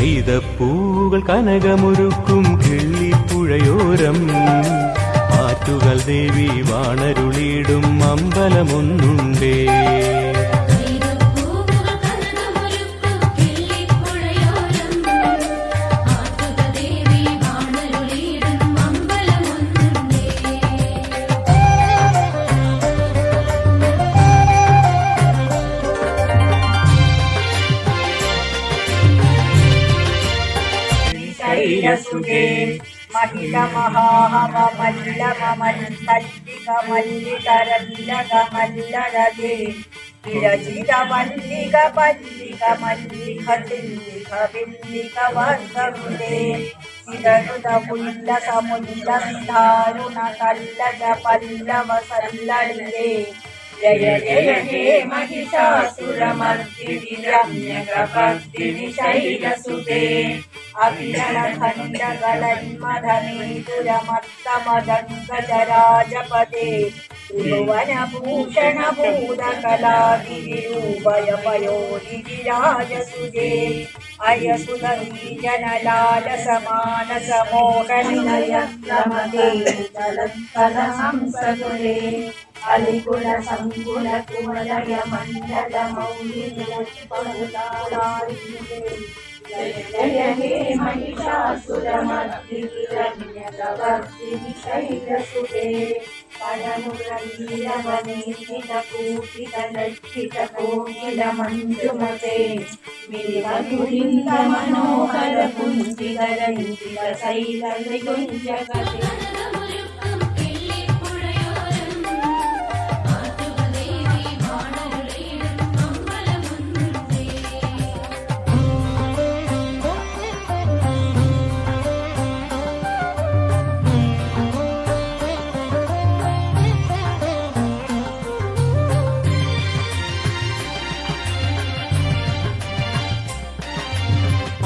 കൈതപ്പൂകൾ കനകമൊരുക്കും കിള്ളിപ്പുഴയോരം ആറ്റുകൾ ദേവി വാണരുളിയിടും അമ്പലമൊന്നുണ്ടേ. ശൈലസുതേ മഹിളമഹാമല്ലികമല്ലികരല്ലകമല്ലരതേ വിരചിതമല്ലിക പല്ലിക മല്ലിക ചില്ലിക വില്ലിക വർദ്ധമുദേ സിതനുത പുല്ല സമുല്ല സിധാരുണ കല്ലജ പല്ലവ സല്ലളിതേ. ജയ ജയ ഹേ മഹിഷാസുരമർദിനി രമ്യകപർദിനി ശൈലസുതേ അഖിലധന്മധനീതുരമത്തമദംഗജരാജപദേ ത്രിഭുവനഭൂഷണഭൂതകലാദിവിരൂപയപയോനിവിരാജസുജേ അയസുതീജനലാലസമാനസമോഹനിലയക്രമദേ ചലത്തലഹംസകുലേ അലികുല സംകുല കുമലയ മണ്ഡല മൗലിപുതാളാരിതേ. ജയ ജയ ഹേ മഹിഷാസുരമർദിനി രമ്യകപർദിനി ശൈലസുതേ പരമുരളീലവനീതിതകൂട്ടിതലക്ഷിതകോകിലമഞ്ജുമതേ മിലിമധുരിന്ദ മനോഹര കുഞ്ചിതരഞ്ജിത ശൈലനികുഞ്ജകതേ.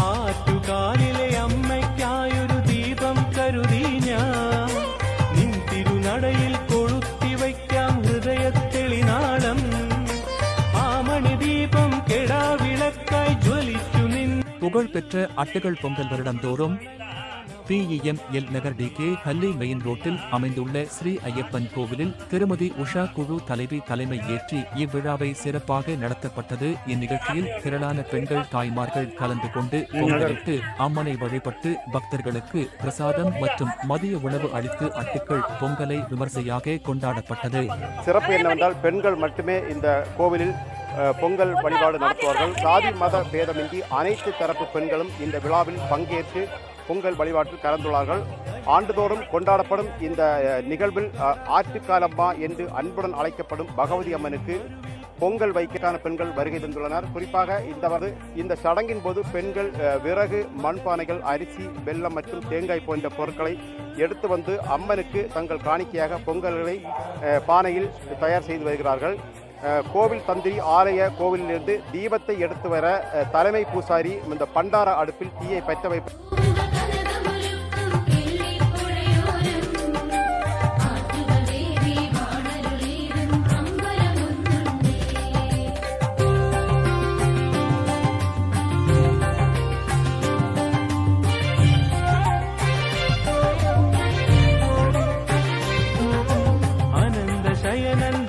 ആറ്റുകാലിലെ അമ്മയ്ക്കായൊരു ദീപം കരുതി ഞാൻ നിൻ തിരുനടയിൽ കൊളുത്തി വയ്ക്കാം ഹൃദയത്തെളിനാളം. ആമണി ദീപം കെടാവിളക്കായി ജ്വലിച്ചു നിൻ. புகழ்பெற்ற அட்டுகள் பொங்கல் வருடந்தோறும் PEML நகர் DK ஹல்லி மெயின் ரோட்டில் அமைந்துள்ள ஸ்ரீ ஐயப்பன் கோவிலில் திருமதி உஷா குழு தலைவி தலைமை ஏற்றி இவ்விழாவை சிறப்பாக நடத்தப்பட்டது. இந்நிகழ்ச்சியில் திரளான பெண்கள் தாய்மார்கள் கலந்து கொண்டு பொங்கலிட்டு அம்மனை வழிபட்டு பக்தர்களுக்கு பிரசாதம் மற்றும் மதிய உணவு அளித்து அட்டுக்கள் பொங்கலை விமர்சையாக கொண்டாடப்பட்டது. சிறப்பு என்னவென்றால் பெண்கள் மட்டுமே இந்த கோவிலில் பொங்கல் வழிபாடு நடத்துவார்கள். சாதி மத பேதமின்றி அனைத்து தரப்பு பெண்களும் இந்த விழாவில் பங்கேற்று பொங்கல் வழிபாட்டில் கலந்துள்ளார்கள். ஆண்டுதோறும் கொண்டாடப்படும் இந்த நிகழ்வில் ஆற்றுக்காலம்மா என்று அன்புடன் அழைக்கப்படும் பகவதி அம்மனுக்கு பொங்கல் வைக்கான பெண்கள் வருகை தந்துள்ளனர். குறிப்பாக இந்த சடங்கின் போது பெண்கள் விறகு, மண்பானைகள், அரிசி, வெல்லம் மற்றும் தேங்காய் போன்ற பொருட்களை எடுத்து வந்து அம்மனுக்கு தங்கள் காணிக்கையாக பொங்கல்களை பானையில் தயார் செய்து வருகிறார்கள். கோவில் தந்திரி ஆலய கோவிலிலிருந்து தீபத்தை எடுத்து வர தலைமை பூசாரி இந்த பண்டார அடுப்பில் தீயை பற்ற வைப்பு.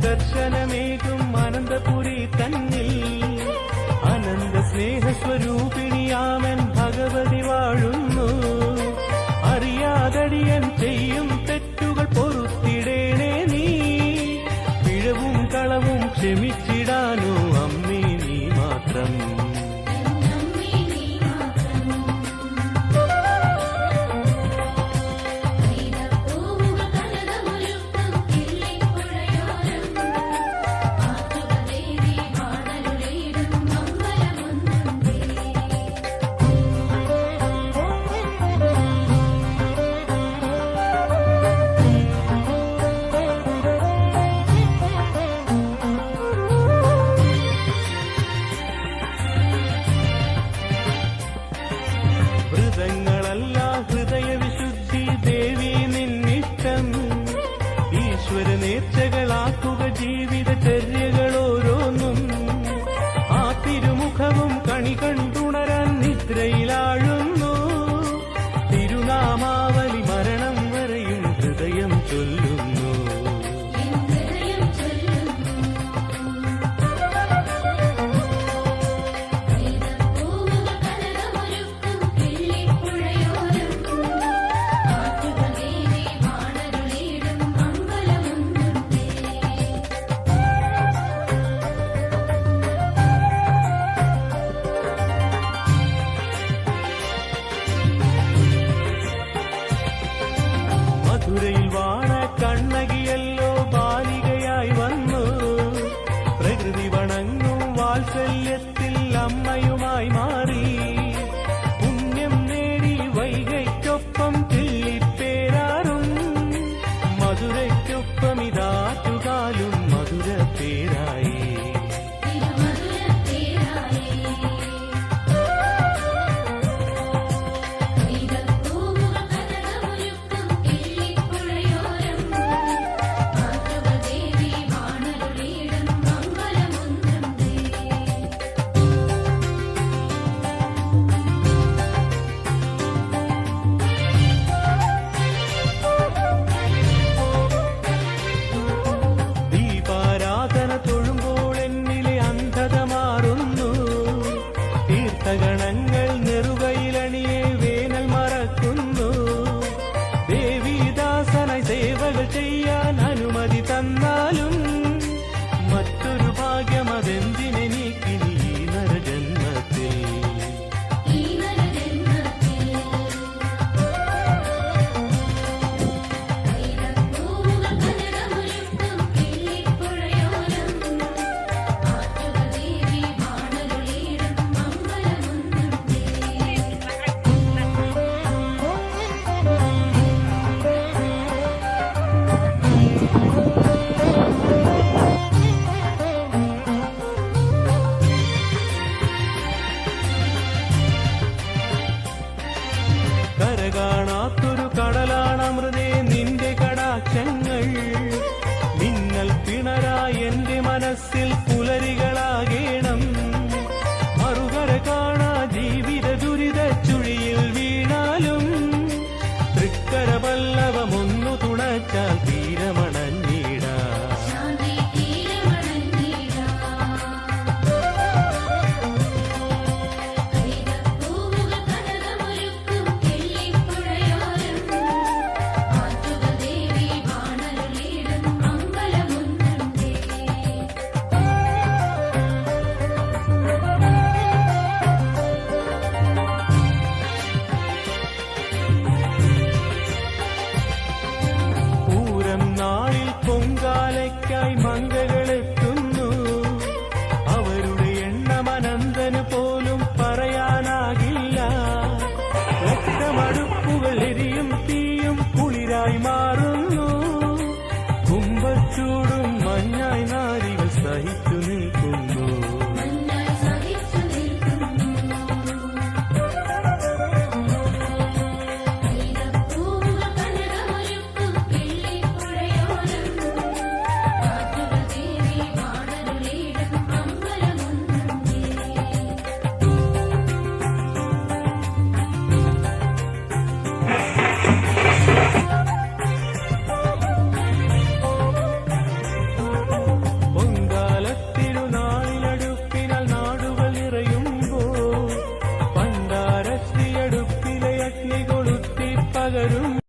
ദർശനമേകും അനന്തപുരി തന്നിൽ അനന്ത സ്നേഹസ്വരൂപിണിയാമൻ